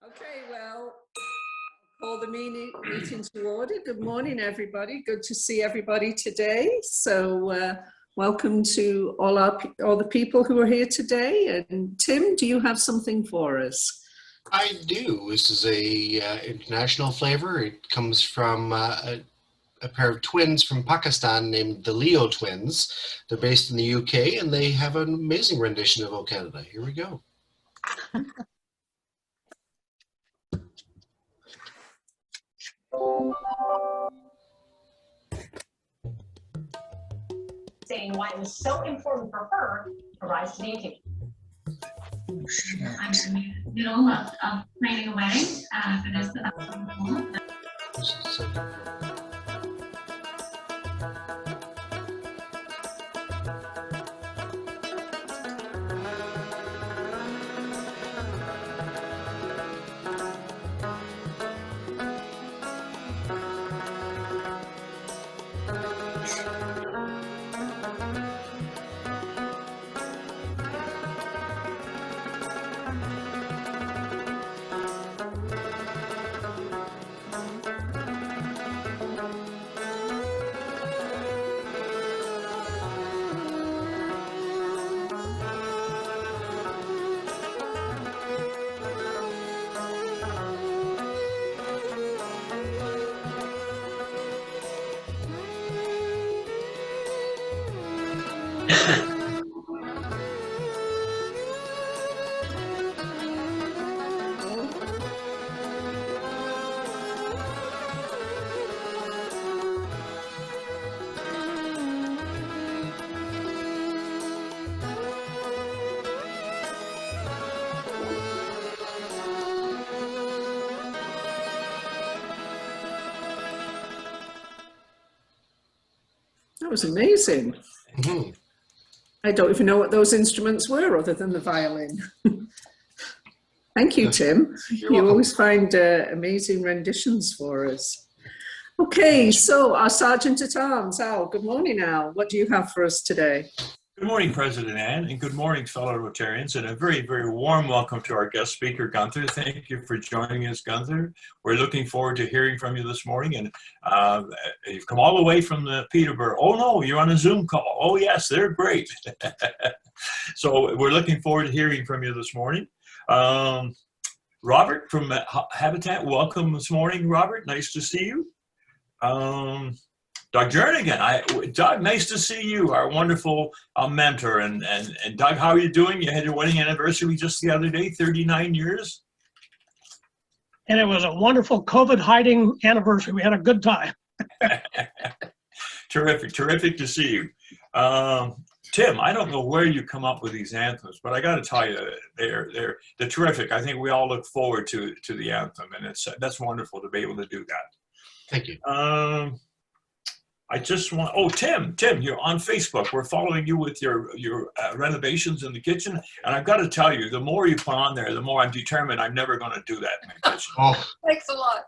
Okay, well, call the meeting to order. Good morning, everybody. Good to see everybody today. So welcome to all the people who are here today. And Tim, do you have something for us? I do. This is a international flavor. It comes from a pair of twins from Pakistan named the Leo twins. They're based in the UK and they have an amazing rendition of O Canada. Here we go. Saying why it was so important for her to rise to the occasion. I'm in the middle of planning a wedding for this This is so good. That was amazing. Mm-hmm. I don't even know what those instruments were other than the violin. Thank you, Tim. You're You welcome. always find amazing renditions for us. Okay, so our Sergeant at Arms, Al, good morning, Al. What do you have for us today? Good morning, President Ann, and good morning, fellow Rotarians, and a very, very warm welcome to our guest speaker, Gunther. Thank you for joining us, Gunther. We're looking forward to hearing from you this morning, and you've come all the way from the Peterborough. Oh no, you're on a Zoom call. Oh yes, they're great. So we're looking forward to hearing from you this morning. Robert from Habitat, welcome this morning, Robert. Nice to see you. Doug Jernigan, Doug, nice to see you, our wonderful mentor. And Doug, how are you doing? You had your wedding anniversary just the other day, 39 years. And it was a wonderful COVID hiding anniversary. We had a good time. Terrific, terrific to see you. Tim, I don't know where you come up with these anthems, but I got to tell you, they're terrific. I think we all look forward to the anthem, and that's wonderful to be able to do that. Thank you. I just want, oh, Tim, you're on Facebook. We're following you with your renovations in the kitchen. And I've got to tell you, the more you put on there, the more I'm determined I'm never going to do that in the kitchen. Oh, Thanks a lot.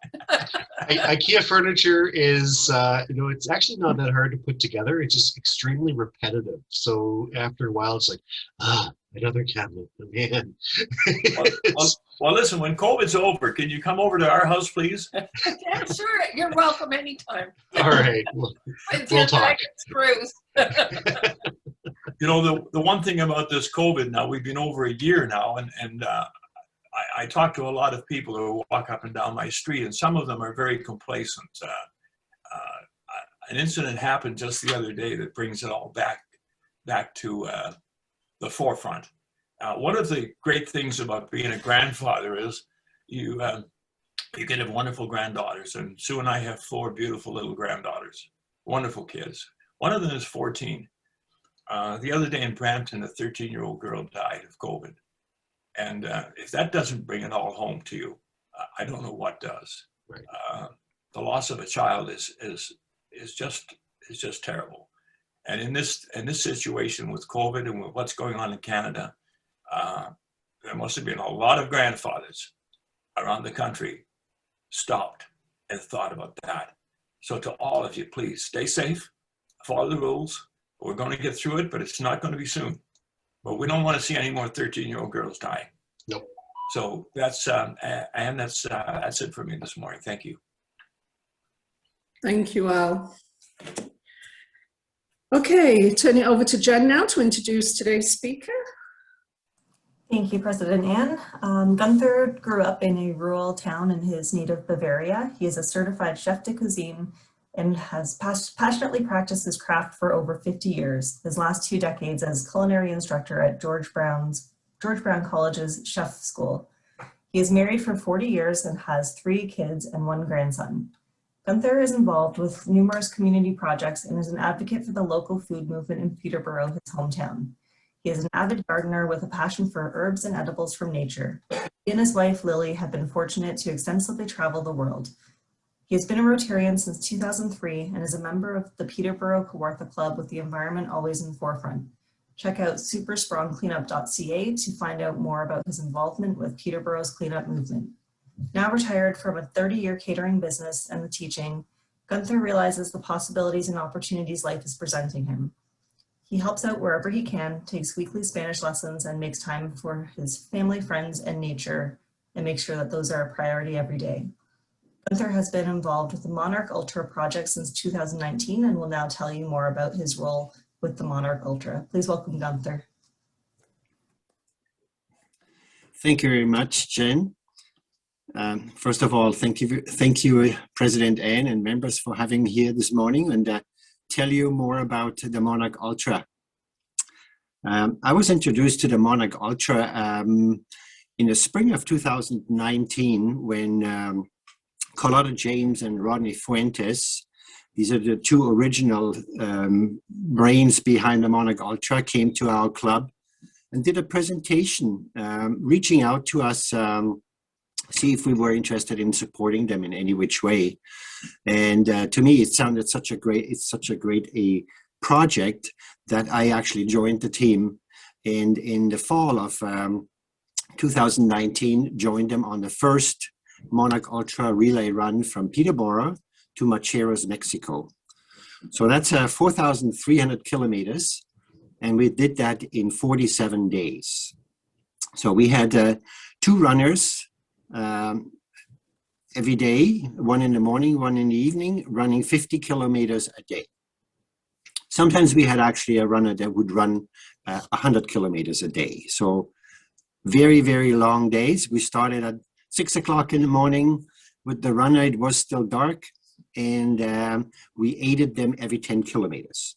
IKEA furniture is, it's actually not that hard to put together. It's just extremely repetitive. So after a while, it's like, another cabinet, man. Well, listen, when COVID's over, can you come over to our house, please? Yeah, sure. You're welcome anytime. All right, we'll talk. Screws. You know, the one thing about this COVID now, we've been over a year now, and I talk to a lot of people who walk up and down my street, and some of them are very complacent. An incident happened just the other day that brings it all back to the forefront. One of the great things about being a grandfather is you get have wonderful granddaughters, and Sue and I have 4 beautiful little granddaughters, wonderful kids. One of them is 14. The other day in Brampton, a 13-year-old girl died of COVID. And if that doesn't bring it all home to you, I don't know what does. Right. The loss of a child is just terrible. And in this situation with COVID and with what's going on in Canada, there must have been a lot of grandfathers around the country stopped and thought about that. So to all of you, please stay safe, follow the rules. We're going to get through it, but it's not going to be soon. But we don't want to see any more 13-year-old girls dying. Nope. So that's it for me this morning. Thank you. Thank you, Al. Okay, turn it over to Jen now to introduce today's speaker. Thank you, President Ann. Gunther grew up in a rural town in his native Bavaria. He is a certified chef de cuisine and has passionately practiced his craft for over 50 years, his last 2 decades as culinary instructor at George Brown College's Chef School. He is married for 40 years and has 3 kids and 1 grandson. Gunther is involved with numerous community projects and is an advocate for the local food movement in Peterborough, his hometown. He is an avid gardener with a passion for herbs and edibles from nature. He and his wife, Lily, have been fortunate to extensively travel the world. He has been a Rotarian since 2003 and is a member of the Peterborough Kawartha Club with the environment always in the forefront. Check out supersprongcleanup.ca to find out more about his involvement with Peterborough's cleanup movement. Now retired from a 30-year catering business and the teaching, Gunther realizes the possibilities and opportunities life is presenting him. He helps out wherever he can, takes weekly Spanish lessons, and makes time for his family, friends, and nature, and makes sure that those are a priority every day. Gunther has been involved with the Monarch Ultra project since 2019 and will now tell you more about his role with the Monarch Ultra. Please welcome Gunther. Thank you very much, Jen. First of all, thank you, President Ann and members for having me here this morning and tell you more about the Monarch Ultra. I was introduced to the Monarch Ultra in the spring of 2019 when Carlotta James and Rodney Fuentes, these are the 2 original brains behind the Monarch Ultra, came to our club and did a presentation reaching out to us, see if we were interested in supporting them in any which way. And to me, it sounded such a great project that I actually joined the team. And in the fall of 2019, joined them on the first Monarch Ultra relay run from Peterborough to Macheros, Mexico. So that's 4,300 kilometers. And we did that in 47 days. So we had 2 runners every day, 1 in the morning, 1 in the evening, running 50 kilometers a day. Sometimes we had actually a runner that would run 100 kilometers a day. So very, very long days. We started at 6 o'clock in the morning with the runner. It was still dark, and we aided them every 10 kilometers.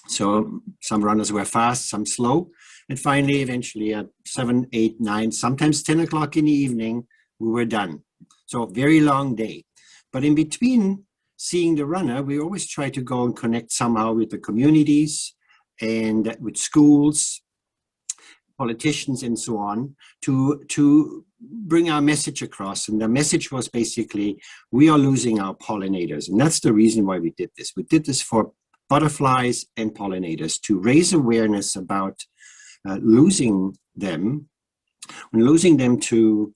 So some runners were fast, some slow. And finally, eventually at 7, 8, 9, sometimes 10 o'clock in the evening, we were done. So very long day. But in between seeing the runner, we always try to go and connect somehow with the communities and with schools, politicians and so on, to bring our message across. And the message was basically, we are losing our pollinators. And that's the reason why we did this. We did this for butterflies and pollinators to raise awareness about losing them to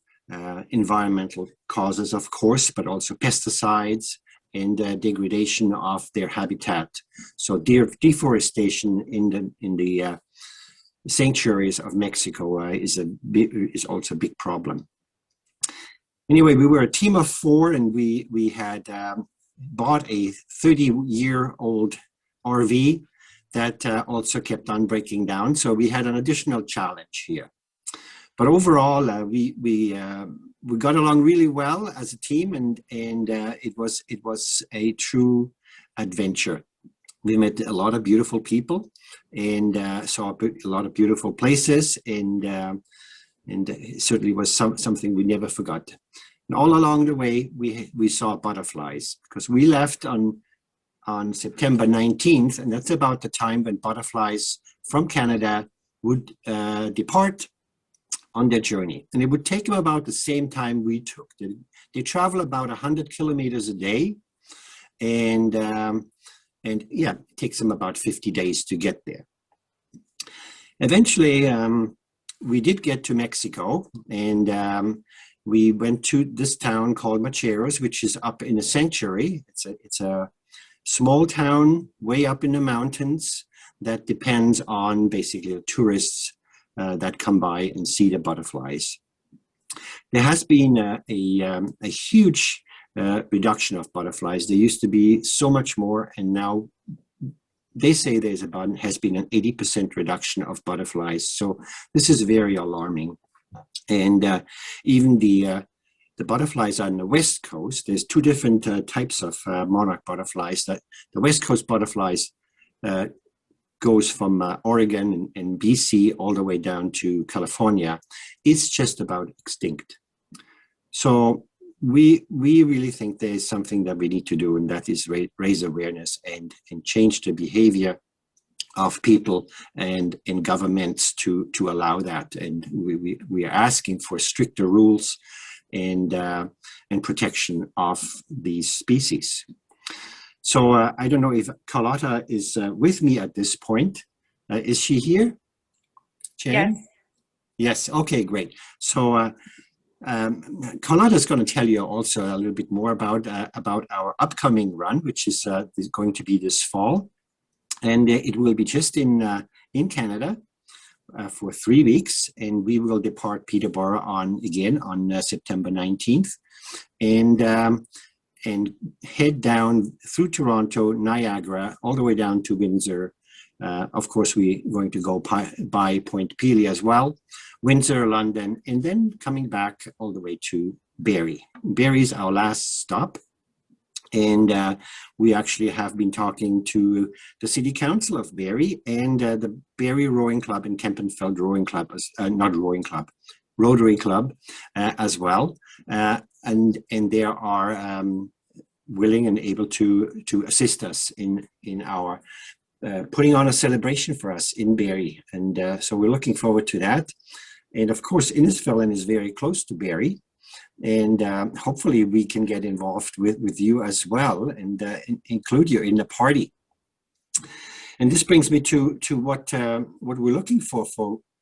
environmental causes, of course, but also pesticides and degradation of their habitat. So deforestation in the sanctuaries of Mexico is also a big problem. Anyway, we were a team of 4, and we had bought a 30-year-old RV that also kept on breaking down. So we had an additional challenge here. But overall, we got along really well as a team, and it was a true adventure. We met a lot of beautiful people and saw a lot of beautiful places, and it certainly was something we never forgot. And all along the way, we saw butterflies, because we left on September 19th, and that's about the time when butterflies from Canada would depart on their journey. And it would take them about the same time we took. They travel about 100 kilometers a day, and yeah, it takes them about 50 days to get there. Eventually, we did get to Mexico, and we went to this town called Macheros, which is up in a sanctuary. It's a small town way up in the mountains that depends on basically the tourists that come by and see the butterflies. There has been a huge reduction of butterflies. There used to be so much more, and now they say has been an 80% reduction of butterflies. So this is very alarming. And even the butterflies on the West Coast, there's two different types of monarch butterflies. That the West Coast butterflies goes from Oregon and BC all the way down to California. It's just about extinct. So we really think there is something that we need to do, and that is raise awareness and change the behavior of people and in governments to allow that. And we are asking for stricter rules and protection of these species. So I don't know if Carlotta is with me at this point. Is she here? Jan? Yes. Yes, okay, great. So Carlotta is going to tell you also a little bit more about our upcoming run, which is going to be this fall. And it will be just in Canada for 3 weeks, and we will depart Peterborough on September 19th, and head down through Toronto, Niagara, all the way down to Windsor. Of course, we're going to go by Point Pelee as well, Windsor, London, and then coming back all the way to Barrie. Barrie is our last stop. And we actually have been talking to the City Council of Barrie and the Barrie Rowing Club and Kempenfeld Rowing Club, Rotary Club as well. And they are willing and able to assist us in our putting on a celebration for us in Barrie. And so we're looking forward to that. And of course, Innisfil is very close to Barrie. And hopefully we can get involved with you as well and include you in the party. And this brings me to what we're looking for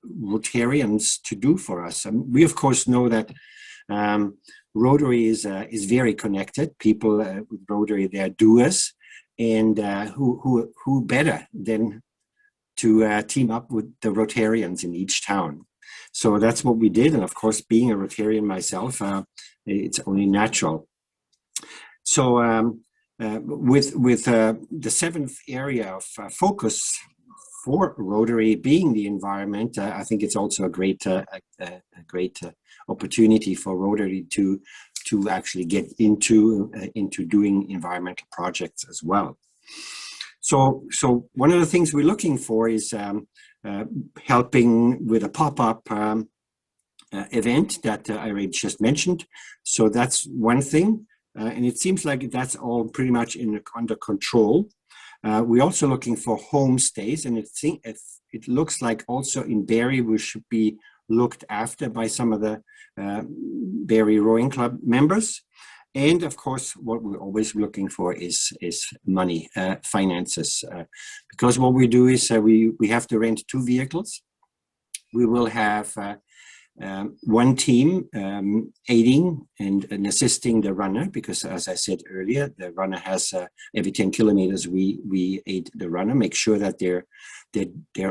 Rotarians to do for us. We of course know that Rotary is very connected. People with Rotary, they're doers, and who better than to team up with the Rotarians in each town. So that's what we did. And of course, being a Rotarian myself, it's only natural. So with the seventh area of focus for Rotary being the environment, I think it's also a great opportunity for Rotary to actually get into doing environmental projects as well. So one of the things we're looking for is helping with a pop-up event that I already just mentioned. So that's one thing, and it seems like that's all pretty much under control. We're also looking for homestays, and it looks like also in Barrie we should be looked after by some of the Barrie Rowing Club members. And of course, what we're always looking for is money, finances, because what we do is we have to rent 2 vehicles. We will have one team aiding and assisting the runner, because as I said earlier, the runner has every 10 kilometers we aid the runner, make sure that they're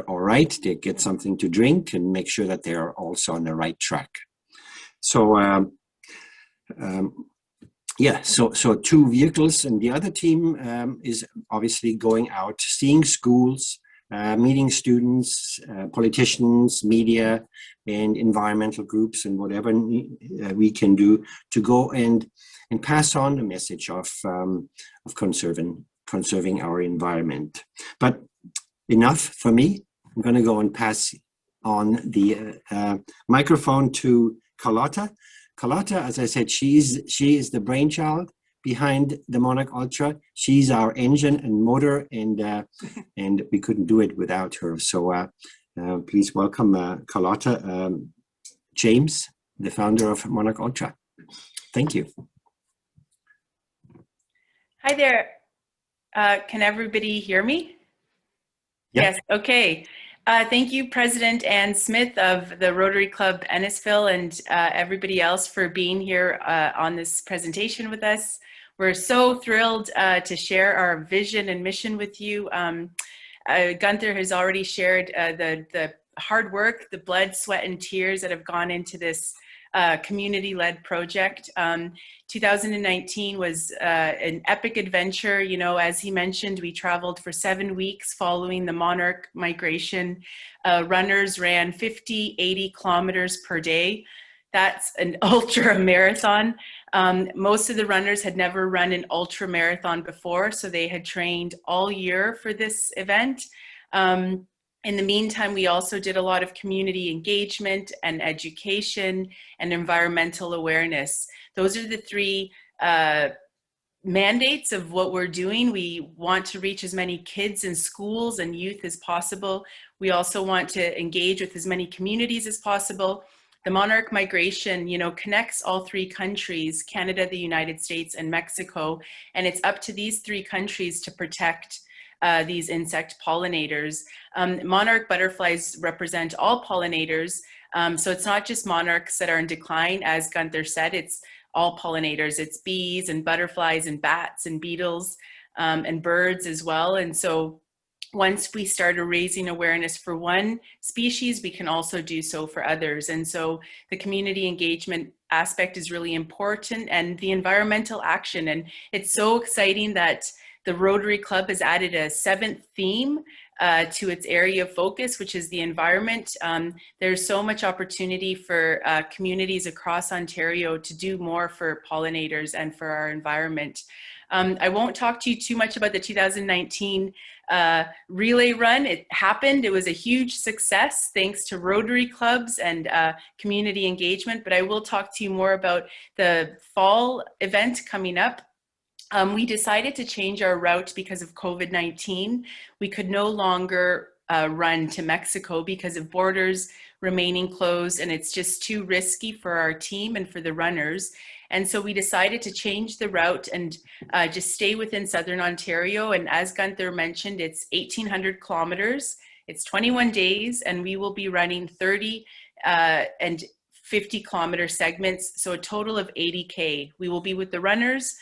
all right, they get something to drink, and make sure that they're also on the right track. So yeah, so 2 vehicles, and the other team is obviously going out, seeing schools, meeting students, politicians, media, and environmental groups, and whatever we can do to go and pass on the message of conserving our environment. But enough for me. I'm going to go and pass on the microphone to Carlotta. Carlotta, as I said, she is the brainchild behind the Monarch Ultra. She's our engine and motor, and we couldn't do it without her. So please welcome Carlotta. James, the founder of Monarch Ultra. Thank you. Hi there. Can everybody hear me? Yep. Yes, okay. Thank you, President Ann Smith of the Rotary Club Innisfil, and everybody else for being here on this presentation with us. We're so thrilled to share our vision and mission with you. Gunther has already shared the hard work, the blood, sweat, and tears that have gone into this community-led project. 2019 was an epic adventure. You know, as he mentioned, we traveled for 7 weeks following the Monarch migration. Runners ran 50, 80 kilometers per day. That's an ultra marathon. Most of the runners had never run an ultra marathon before, so they had trained all year for this event. In the meantime, we also did a lot of community engagement and education and environmental awareness. Those are the three mandates of what we're doing. We want to reach as many kids and schools and youth as possible. We also want to engage with as many communities as possible. The Monarch migration, you know, connects all 3 countries, Canada, the United States, and Mexico, and it's up to these 3 countries to protect these insect pollinators. Monarch butterflies represent all pollinators, so it's not just monarchs that are in decline. As Gunther said, it's all pollinators. It's bees and butterflies and bats and beetles and birds as well. And so once we started raising awareness for one species, we can also do so for others. And so the community engagement aspect is really important, and the environmental action. And it's so exciting that the Rotary Club has added a 7th theme to its area of focus, which is the environment. There's so much opportunity for communities across Ontario to do more for pollinators and for our environment. I won't talk to you too much about the 2019 relay run. It happened. It was a huge success thanks to Rotary clubs and community engagement, but I will talk to you more about the fall event coming up. We decided to change our route because of COVID-19. We could no longer run to Mexico because of borders remaining closed, and it's just too risky for our team and for the runners. And so we decided to change the route and just stay within Southern Ontario. And as Gunther mentioned, it's 1,800 kilometers, it's 21 days, and we will be running 30 and 50 kilometer segments, so a total of 80K. We will be with the runners,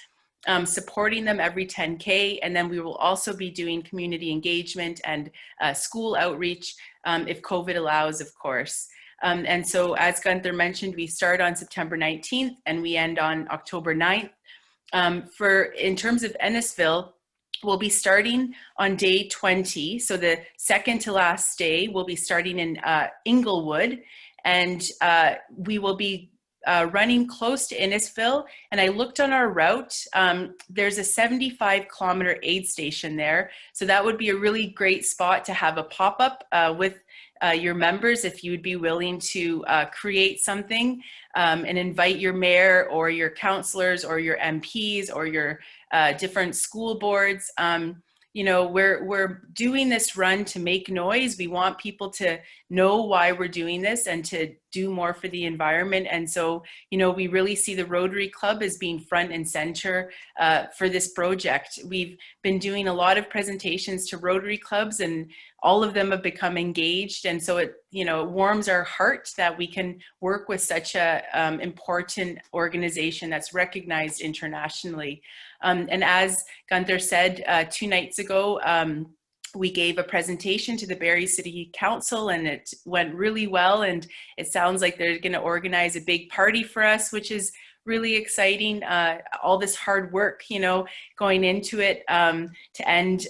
supporting them every 10K, and then we will also be doing community engagement and school outreach if COVID allows, of course. And so as Gunther mentioned, we start on September 19th and we end on October 9th. In terms of Innisfil, we'll be starting on day 20. So the second to last day, we'll be starting in Inglewood, and we will be running close to Innisfil. And I looked on our route, there's a 75 kilometer aid station there. So that would be a really great spot to have a pop-up with your members, if you would be willing to create something and invite your mayor or your councillors or your MPs or your different school boards. You know, we're doing this run to make noise. We want people to know why we're doing this and to do more for the environment. And so, you know, we really see the Rotary Club as being front and center for this project. We've been doing a lot of presentations to Rotary clubs, and all of them have become engaged. And so it, you know, it warms our heart that we can work with such a important organization that's recognized internationally. And as Gunther said 2 nights ago, we gave a presentation to the Barrie City Council, and it went really well. And it sounds like they're going to organize a big party for us, which is really exciting. All this hard work, you know, going into it to end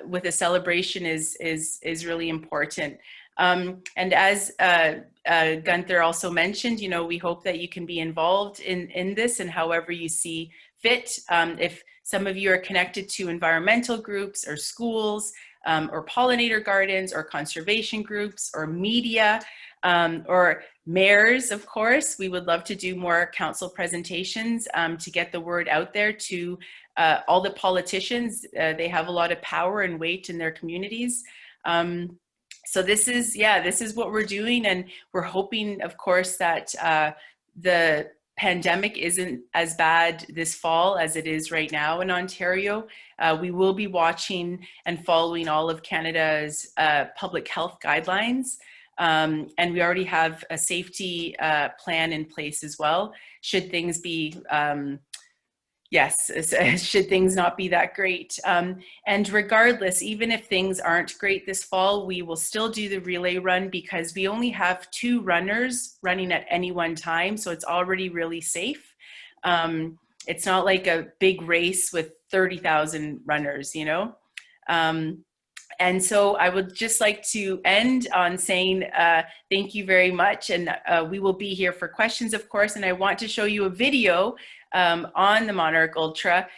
with a celebration is really important. And as Gunther also mentioned, you know, we hope that you can be involved in this and however you see fit. If some of you are connected to environmental groups or schools or pollinator gardens or conservation groups or media or mayors, of course, we would love to do more council presentations to get the word out there to all the politicians. They have a lot of power and weight in their communities. So this is what we're doing, and we're hoping, of course, that the pandemic isn't as bad this fall as it is right now in Ontario. We will be watching and following all of Canada's public health guidelines, and we already have a safety plan in place as well, should things be Yes, should things not be that great. And regardless, even if things aren't great this fall, we will still do the relay run because we only have 2 runners running at any one time. So it's already really safe. It's not like a big race with 30,000 runners, you know? And so I would just like to end on saying thank you very much. And we will be here for questions, of course. And I want to show you a video on the Monarch Ultra.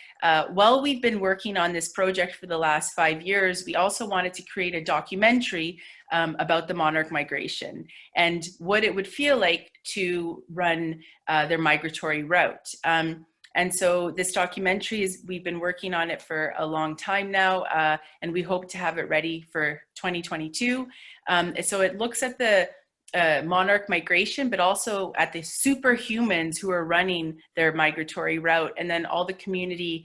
While we've been working on this project for the last 5 years, we also wanted to create a documentary about the monarch migration and what it would feel like to run their migratory route. And so this documentary we've been working on it for a long time now, and we hope to have it ready for 2022. So it looks at the monarch migration, but also at the superhumans who are running their migratory route, and then all the community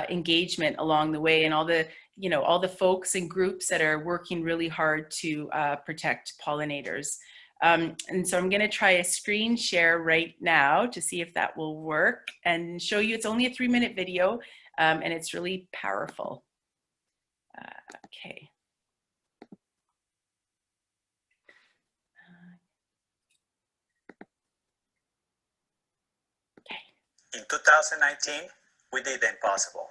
engagement along the way, and all the, you know, all the folks and groups that are working really hard to protect pollinators. And so I'm going to try a screen share right now to see if that will work and show you. It's only a 3-minute video, and it's really powerful. Okay. In 2019, we did the impossible.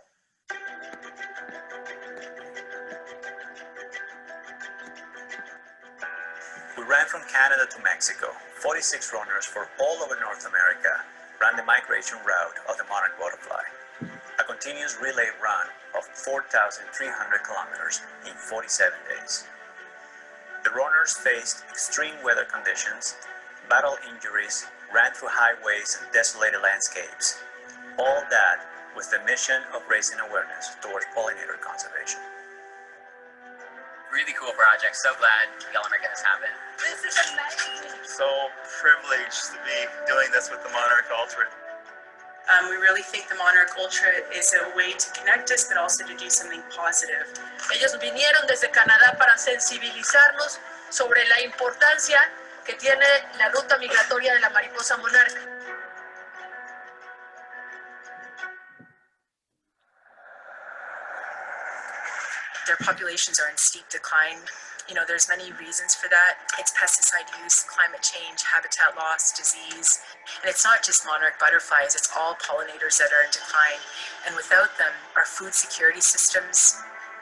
We ran from Canada to Mexico. 46 runners for all over North America ran the migration route of the monarch butterfly, a continuous relay run of 4,300 kilometers in 47 days. The runners faced extreme weather conditions, battled injuries, ran through highways and desolated landscapes, all that with the mission of raising awareness towards pollinator conservation. Really cool project. So glad y'all are making this happen. This is amazing. So privileged to be doing this with the Monarch Ultra. We really think the Monarch Ultra is a way to connect us, but also to do something positive. Ellos vinieron desde Canadá para sensibilizarnos sobre la importancia que tiene la ruta migratoria de la mariposa monarca. Their populations are in steep decline. You know, there's many reasons for that. It's pesticide use, climate change, habitat loss, disease. And it's not just monarch butterflies, it's all pollinators that are in decline. And without them, our food security systems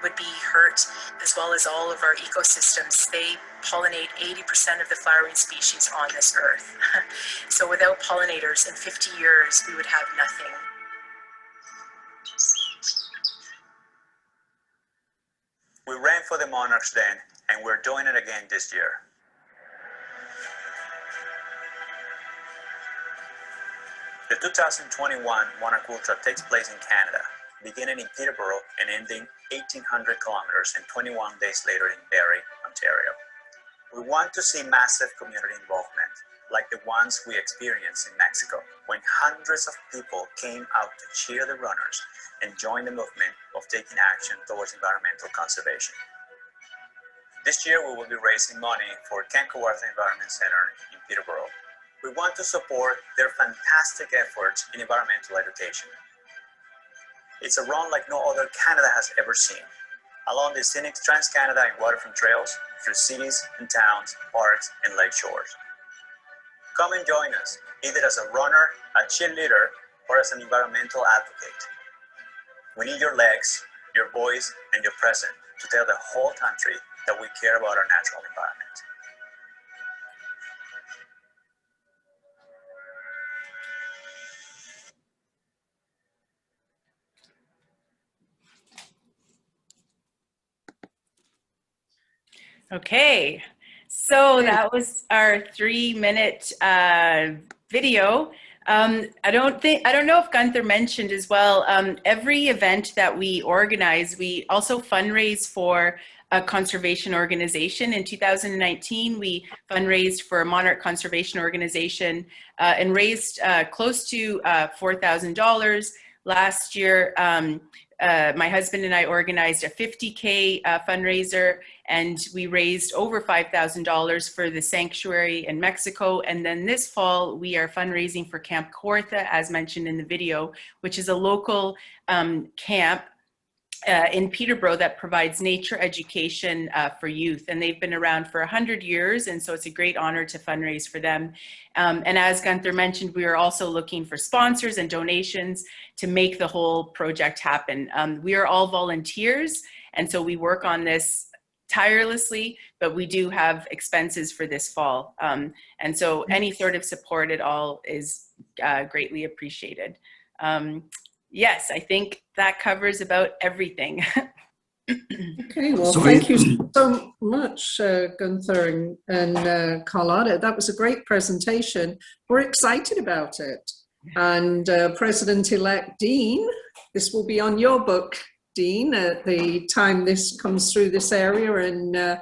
would be hurt, as well as all of our ecosystems. They pollinate 80% of the flowering species on this earth. So without pollinators, in 50 years, we would have nothing. We ran for the monarchs then, and we're doing it again this year. The 2021 Monarch Ultra takes place in Canada, beginning in Peterborough and ending 1,800 kilometers and 21 days later in Barrie, Ontario. We want to see massive community involvement, like the ones we experienced in Mexico, when hundreds of people came out to cheer the runners and join the movement of taking action towards environmental conservation. This year we will be raising money for Kankawartha Environment Center in Peterborough. We want to support their fantastic efforts in environmental education. It's a run like no other Canada has ever seen, along the scenic Trans-Canada and waterfront trails, through cities and towns, parks and lake shores. Come and join us, either as a runner, a cheerleader, or as an environmental advocate. We need your legs, your voice, and your presence to tell the whole country that we care about our natural environment. Okay, so that was our 3-minute video. I don't know if Gunther mentioned as well, every event that we organize, we also fundraise for a conservation organization. In 2019, we fundraised for a monarch conservation organization and raised close to $4,000. Last year, my husband and I organized a $50K fundraiser, and we raised over $5,000 for the sanctuary in Mexico. And then this fall, we are fundraising for Camp Kawartha, as mentioned in the video, which is a local camp in Peterborough that provides nature education for youth. And they've been around for 100 years. And so it's a great honor to fundraise for them. And as Gunther mentioned, we are also looking for sponsors and donations to make the whole project happen. We are all volunteers. And so we work on this tirelessly, but we do have expenses for this fall. And so any sort of support at all is greatly appreciated. Yes, I think that covers about everything. Okay, well, thank you so much, Gunther and Carlotta. That was a great presentation. We're excited about it. And President-elect Dean, this will be on your book, Dean, at the time this comes through this area. And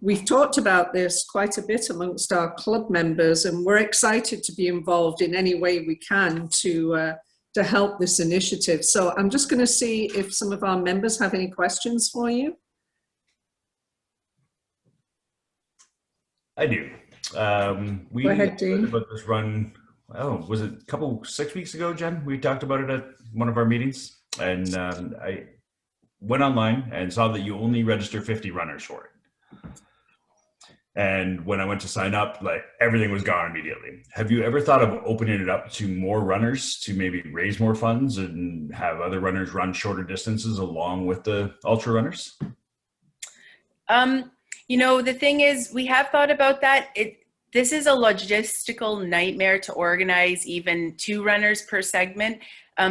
we've talked about this quite a bit amongst our club members, and we're excited to be involved in any way we can to help this initiative. So I'm just going to see if some of our members have any questions for you. I do. We Go ahead, Dean. about this run, was it 6 weeks ago, Jen? We talked about it at one of our meetings, and I went online and saw that you only register 50 runners for it. And when I went to sign up, like, everything was gone immediately. Have you ever thought of opening it up to more runners to maybe raise more funds and have other runners run shorter distances along with the ultra runners? You know, the thing is, we have thought about that. This is a logistical nightmare to organize even 2 runners per segment.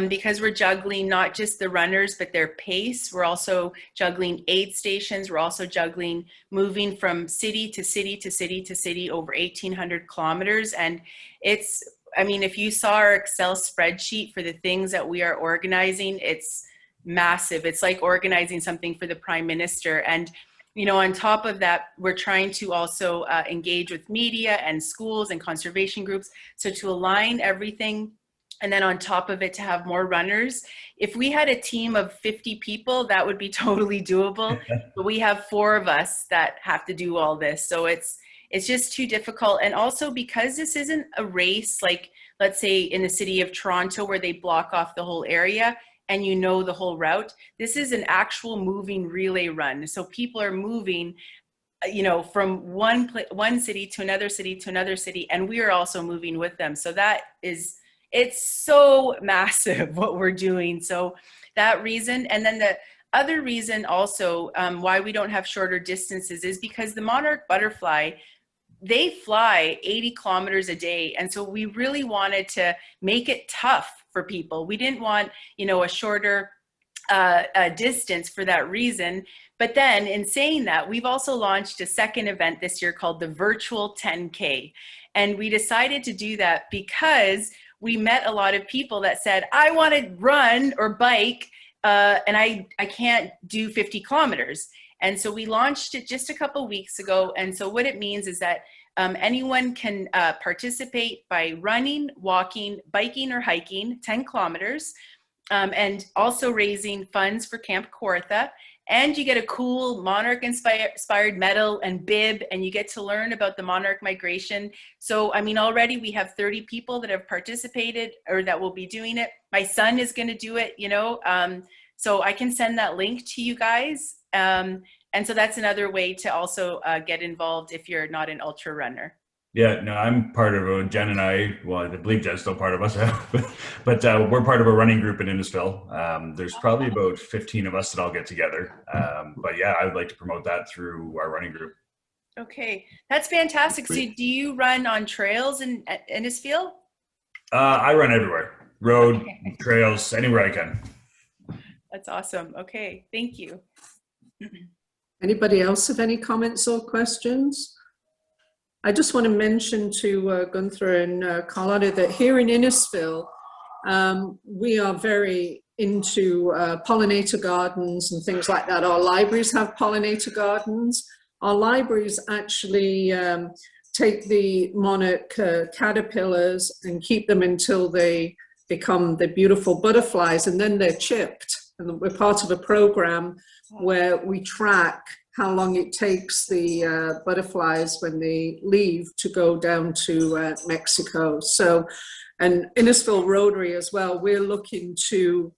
Because we're juggling not just the runners, but their pace. We're also juggling aid stations. We're also juggling moving from city to city to city to city over 1,800 kilometers. And it's, I mean, if you saw our Excel spreadsheet for the things that we are organizing, it's massive. It's like organizing something for the Prime Minister. And, you know, on top of that, we're trying to also engage with media and schools and conservation groups. So to align everything, and then on top of it, to have more runners. If we had a team of 50 people, that would be totally doable. But we have 4 of us that have to do all this. So it's just too difficult. And also because this isn't a race, like let's say in the city of Toronto where they block off the whole area and you know the whole route, this is an actual moving relay run. So people are moving, you know, from one city to another city to another city, and we are also moving with them. So that is, it's so massive what we're doing. So that reason, and then the other reason also why we don't have shorter distances is because the Monarch butterfly, they fly 80 kilometers a day. And so we really wanted to make it tough for people. We didn't want, you know, a shorter distance for that reason. But then in saying that, we've also launched a second event this year called the Virtual 10K. And we decided to do that because we met a lot of people that said, I want to run or bike and I can't do 50 kilometers. And so we launched it just a couple weeks ago. And so what it means is that anyone can participate by running, walking, biking, or hiking 10 kilometers, and also raising funds for Camp Kawartha. And you get a cool Monarch-inspired medal and bib, and you get to learn about the Monarch migration. So, I mean, already we have 30 people that have participated or that will be doing it. My son is going to do it, you know, so I can send that link to you guys. And so that's another way to also get involved if you're not an ultra runner. Yeah, no, I'm part of Jen and I, well, I believe Jen's still part of us, but we're part of a running group in Innisfil. There's probably about 15 of us that all get together. But yeah, I would like to promote that through our running group. Okay, that's fantastic. So do you run on trails in Innisfil? I run everywhere, road, trails, anywhere I can. That's awesome. Okay, thank you. Anybody else have any comments or questions? I just want to mention to Gunther and Carlotta that here in Innisfil, we are very into pollinator gardens and things like that. Our libraries have pollinator gardens. Our libraries actually take the monarch caterpillars and keep them until they become the beautiful butterflies, and then they're chipped. And we're part of a program where we track how long it takes the butterflies when they leave to go down to Mexico. So, and Innisfil Rotary as well, we're looking to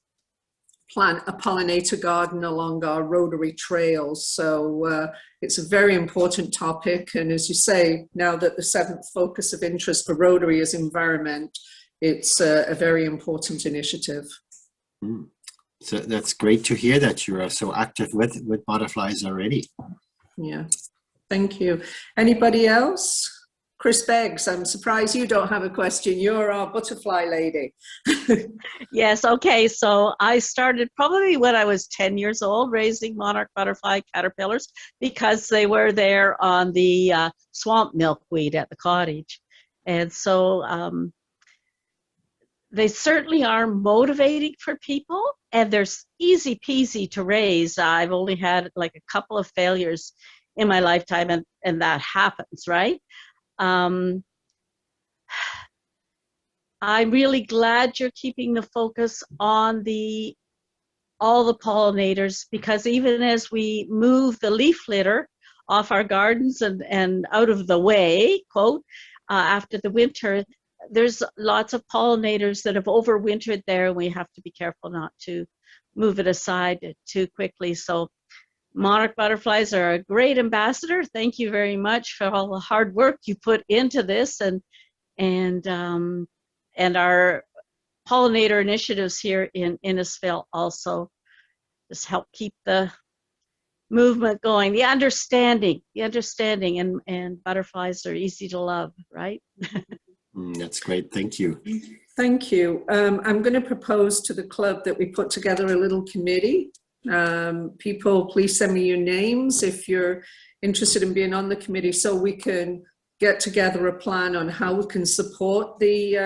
plant a pollinator garden along our Rotary trails. So it's a very important topic. And as you say, now that the 7th focus of interest for Rotary is environment, it's a very important initiative. Mm. So that's great to hear that you are so active with butterflies already. Yeah, thank you. Anybody else? Chris Beggs, I'm surprised you don't have a question. You're our butterfly lady. Yes, okay. So I started probably when I was 10 years old raising monarch butterfly caterpillars because they were there on the swamp milkweed at the cottage. And so they certainly are motivating for people, and they're easy peasy to raise. I've only had like a couple of failures in my lifetime, and that happens, right? I'm really glad you're keeping the focus on all the pollinators, because even as we move the leaf litter off our gardens and out of the way, quote, after the winter, there's lots of pollinators that have overwintered there, and we have to be careful not to move it aside too quickly. So monarch butterflies are a great ambassador. Thank you very much for all the hard work you put into this, and our pollinator initiatives here in Innisfil also just help keep the movement going. The understanding, and butterflies are easy to love, right? That's great. Thank you. Thank you. I'm going to propose to the club that we put together a little committee. People, please send me your names if you're interested in being on the committee, so we can get together a plan on how we can support the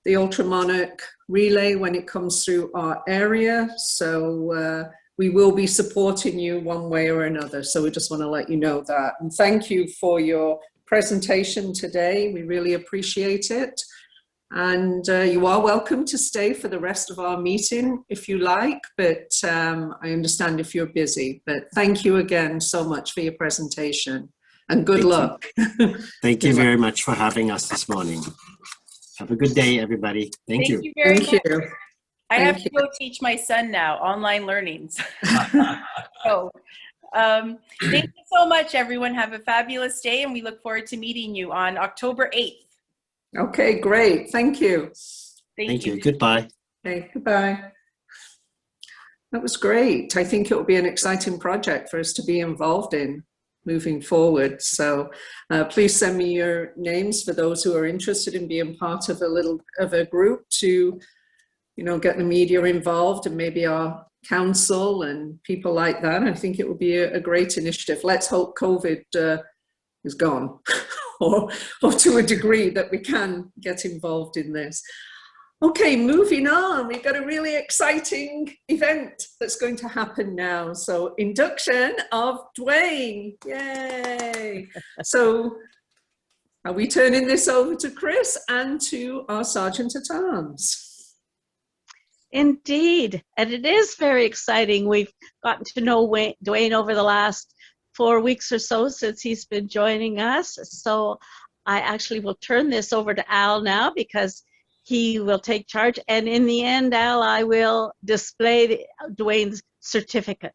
Ultra Monarch relay when it comes through our area. So we will be supporting you one way or another. So we just want to let you know that. And thank you for your presentation today. We really appreciate it. And you are welcome to stay for the rest of our meeting if you like, but I understand if you're busy. But thank you again so much for your presentation, and good luck. Thank you very much for having us this morning. Have a good day, everybody. Thank you. Thank you very Thank much. you. I have to go teach my son now online learnings. So thank you so much, everyone. Have a fabulous day, and we look forward to meeting you on October 8th. Okay, great. Thank you. Thank you. Goodbye. Okay, goodbye. That was great. I think it will be an exciting project for us to be involved in moving forward. So please send me your names for those who are interested in being part of a group to, you know, get the media involved and maybe our council and people like that. I think it will be a great initiative. Let's hope COVID is gone. Or to a degree that we can get involved in this. Okay, moving on. We've got a really exciting event that's going to happen now. So induction of Dwayne, yay. So are we turning this over to Chris and to our Sergeant at Arms? Indeed, and it is very exciting. We've gotten to know Dwayne over the last 4 weeks or so since he's been joining us. So I actually will turn this over to Al now, because he will take charge. And in the end, Al, I will display Dwayne's certificate.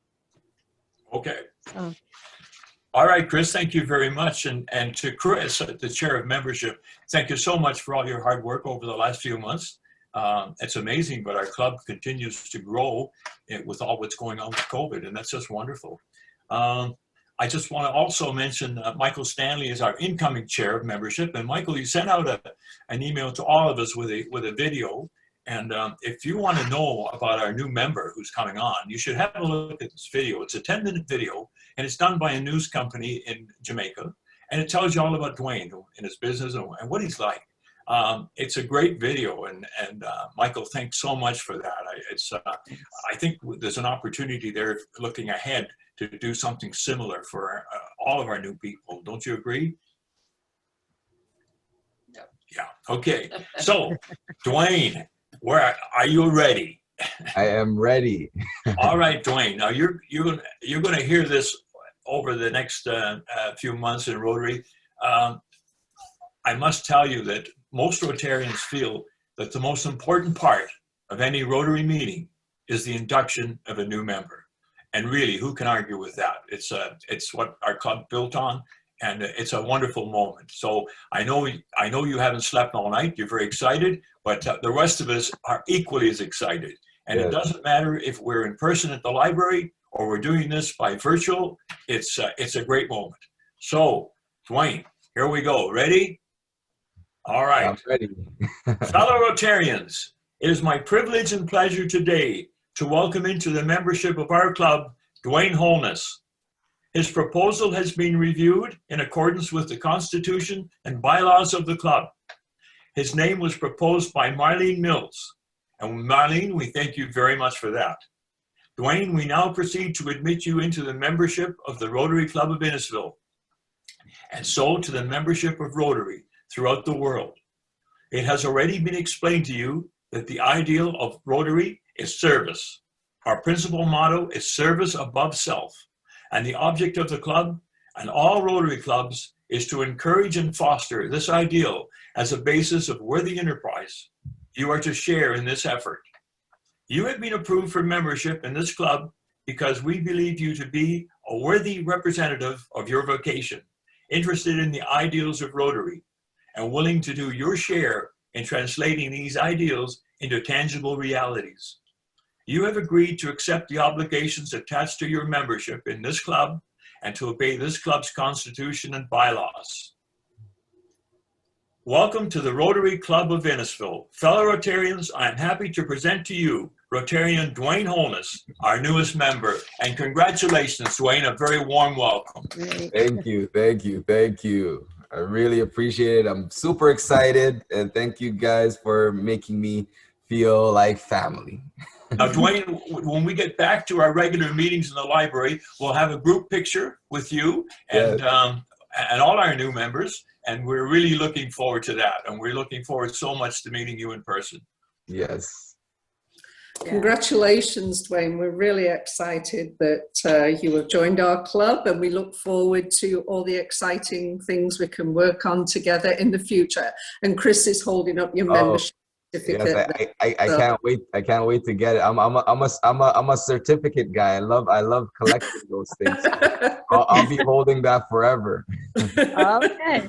Okay. All right, Chris, thank you very much. And to Chris, the chair of membership, thank you so much for all your hard work over the last few months. It's amazing, but our club continues to grow with all what's going on with COVID, and that's just wonderful. I just want to also mention Michael Stanley is our incoming chair of membership. And Michael, you sent out an email to all of us with a video. And if you want to know about our new member who's coming on, you should have a look at this video. It's a 10-minute video, and it's done by a news company in Jamaica. And it tells you all about Dwayne and his business and what he's like. It's a great video, and Michael, thanks so much for that. I think there's an opportunity there looking ahead to do something similar for all of our new people. Don't you agree? Yeah. Okay. So, Dwayne, are you ready? I am ready. All right, Dwayne. Now you're gonna hear this over the next few months in Rotary, I must tell you that most Rotarians feel that the most important part of any Rotary meeting is the induction of a new member. And really, who can argue with that? It's what our club built on, and it's a wonderful moment. So I know you haven't slept all night. You're very excited, but the rest of us are equally as excited. And it doesn't matter if we're in person at the library or we're doing this by virtual. It's a great moment. So, Dwayne, here we go. Ready? All right. I'm ready. Fellow Rotarians, it is my privilege and pleasure today to welcome into the membership of our club, Dwayne Holness. His proposal has been reviewed in accordance with the Constitution and bylaws of the club. His name was proposed by Marlene Mills. And Marlene, we thank you very much for that. Dwayne, we now proceed to admit you into the membership of the Rotary Club of Innisfil, and so to the membership of Rotary throughout the world. It has already been explained to you that the ideal of Rotary is service. Our principal motto is service above self, and the object of the club and all Rotary clubs is to encourage and foster this ideal as a basis of worthy enterprise. You are to share in this effort. You have been approved for membership in this club because we believe you to be a worthy representative of your vocation, interested in the ideals of Rotary, and willing to do your share in translating these ideals into tangible realities. You have agreed to accept the obligations attached to your membership in this club and to obey this club's constitution and bylaws. Welcome to the Rotary Club of Innisfil. Fellow Rotarians, I am happy to present to you Rotarian Dwayne Holness, our newest member. And congratulations, Dwayne, a very warm welcome. Thank you, thank you, thank you. I really appreciate it. I'm super excited, and thank you guys for making me feel like family. Now, Dwayne, when we get back to our regular meetings in the library, we'll have a group picture with you and, and all our new members. And we're really looking forward to that. And we're looking forward so much to meeting you in person. Yes. Congratulations, Dwayne. We're really excited that you have joined our club, and we look forward to all the exciting things we can work on together in the future. And Chris is holding up your membership certificate. Yes, I can't wait. I can't wait to get it. I'm a certificate guy. I love collecting those things. I'll be holding that forever. Okay.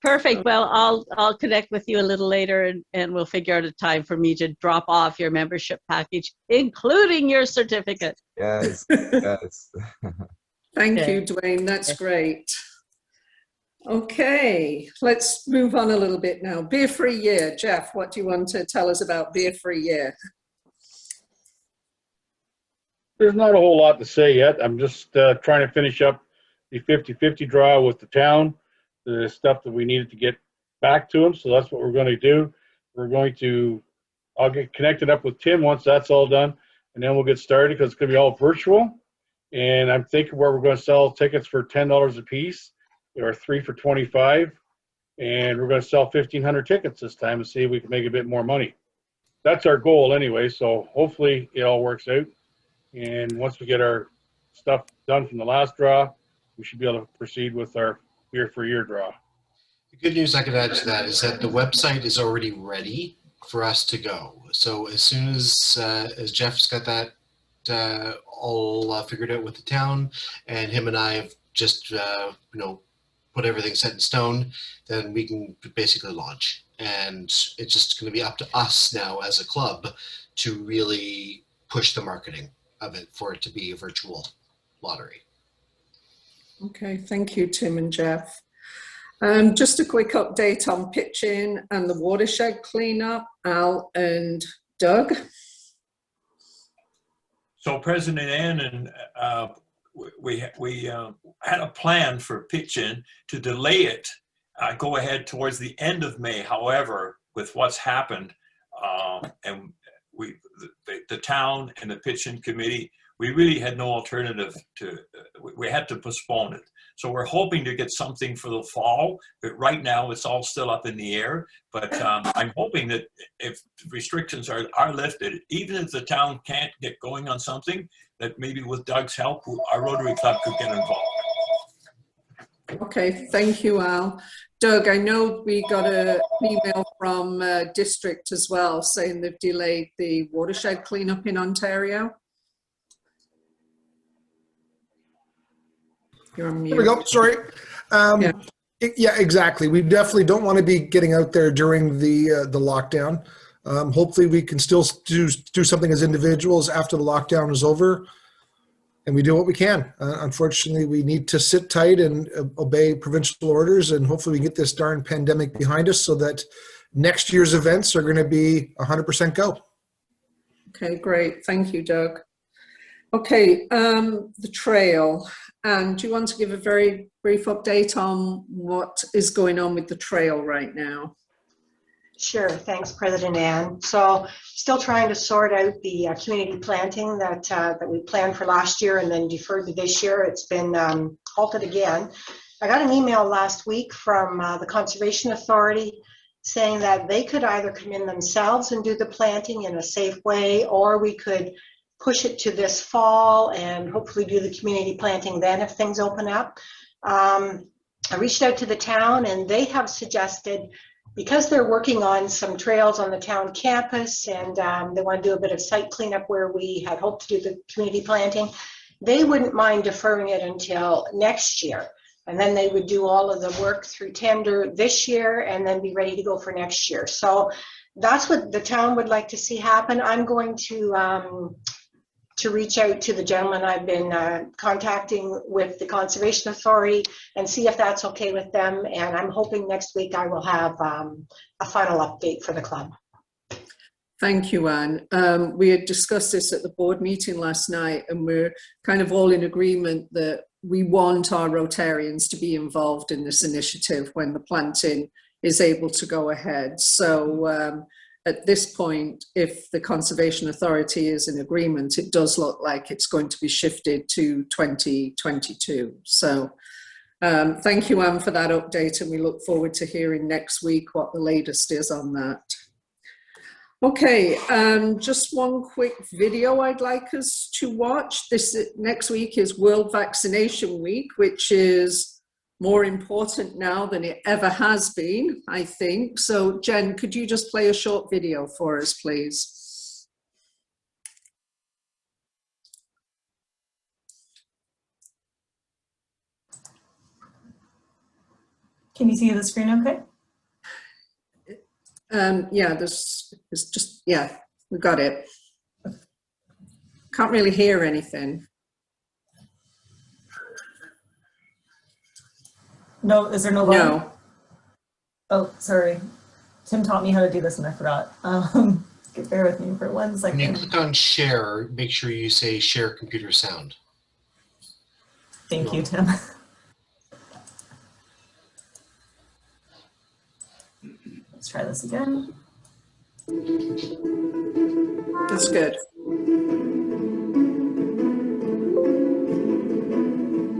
Perfect. Well, I'll connect with you a little later, and we'll figure out a time for me to drop off your membership package, including your certificate. Yes, yes. Thank you, Dwayne. That's great. Okay, let's move on a little bit now. Beer Free Year. Jeff, what do you want to tell us about Beer Free Year? There's not a whole lot to say yet. I'm just trying to finish up the 50-50 draw with the town. The stuff that we needed to get back to them, so that's what we're going to do. I'll get connected up with Tim once that's all done, and then we'll get started because it's going to be all virtual. And I'm thinking where we're going to sell tickets for $10 a piece, or 3 for $25, and we're going to sell 1,500 tickets this time and see if we can make a bit more money. That's our goal anyway, so hopefully it all works out. And once we get our stuff done from the last draw, we should be able to proceed with our Beer for Year draw. The good news I could add to that is that the website is already ready for us to go. So as soon as Jeff's got that all figured out with the town, and him and I have just put everything set in stone, then we can basically launch. And it's just going to be up to us now as a club to really push the marketing of it for it to be a virtual lottery. Okay, thank you, Tim and Jeff. Just a quick update on pitching and the watershed cleanup, Al and Doug. So President Ann and we had a plan for pitching to delay it, go ahead towards the end of May. However, with what's happened, and the town and the pitching committee, we really had no alternative we had to postpone it. So we're hoping to get something for the fall, but right now it's all still up in the air. But I'm hoping that if restrictions are lifted, even if the town can't get going on something, that maybe with Doug's help, our Rotary Club could get involved. Okay, thank you, Al. Doug, I know we got an email from District as well saying they've delayed the watershed cleanup in Ontario. You're on mute. There we go. Sorry. Yeah, exactly. We definitely don't want to be getting out there during the lockdown. Hopefully, we can still do something as individuals after the lockdown is over, and we do what we can. Unfortunately, we need to sit tight and obey provincial orders, and hopefully, we get this darn pandemic behind us so that next year's events are going to be 100% go. Okay, great. Thank you, Doug. Okay, the trail. And do you want to give a very brief update on what is going on with the trail right now? Sure, thanks, President Ann. So still trying to sort out the community planting that we planned for last year and then deferred to this year. It's been halted again. I got an email last week from the Conservation Authority saying that they could either come in themselves and do the planting in a safe way, or we could push it to this fall and hopefully do the community planting then if things open up. I reached out to the town and they have suggested, because they're working on some trails on the town campus and they want to do a bit of site cleanup where we had hoped to do the community planting, they wouldn't mind deferring it until next year. And then they would do all of the work through tender this year and then be ready to go for next year. So that's what the town would like to see happen. I'm going to reach out to the gentleman I've been contacting with the Conservation Authority and see if that's okay with them. And I'm hoping next week I will have a final update for the club. Thank you, Anne. We had discussed this at the board meeting last night, and we're kind of all in agreement that we want our Rotarians to be involved in this initiative when the planting is able to go ahead. So at this point, if the Conservation Authority is in agreement, it does look like it's going to be shifted to 2022. So thank you, Anne, for that update, and we look forward to hearing next week what the latest is on that. Okay, just one quick video I'd like us to watch. This next week is World Vaccination Week, which is more important now than it ever has been, I think. So Jen, could you just play a short video for us, please? Can you see the screen okay? Yeah, there's just, yeah, we got it. Can't really hear anything. No, is there no volume? No. Oh, sorry. Tim taught me how to do this and I forgot. Bear with me for 1 second. When you click on share, make sure you say share computer sound. Thank you, Tim. Let's try this again. That's good.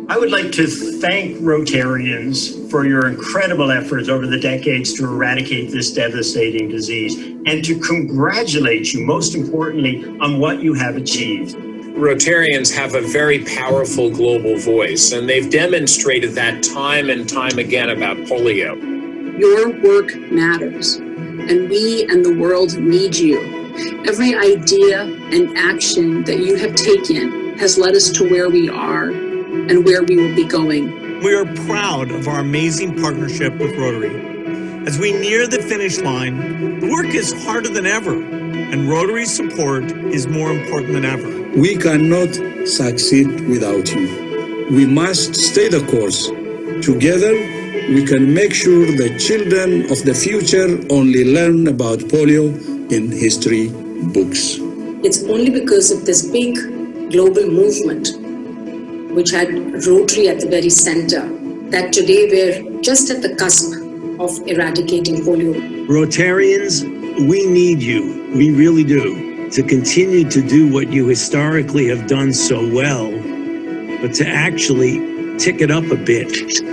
I would like to thank Rotarians for your incredible efforts over the decades to eradicate this devastating disease and to congratulate you, most importantly, on what you have achieved. Rotarians have a very powerful global voice, and they've demonstrated that time and time again about polio. Your work matters, and we and the world need you. Every idea and action that you have taken has led us to where we are and where we will be going. We are proud of our amazing partnership with Rotary. As we near the finish line, the work is harder than ever, and Rotary's support is more important than ever. We cannot succeed without you. We must stay the course. Together, we can make sure the children of the future only learn about polio in history books. It's only because of this big global movement, which had Rotary at the very center, that today we're just at the cusp of eradicating polio. Rotarians, we need you, we really do, to continue to do what you historically have done so well, but to actually tick it up a bit.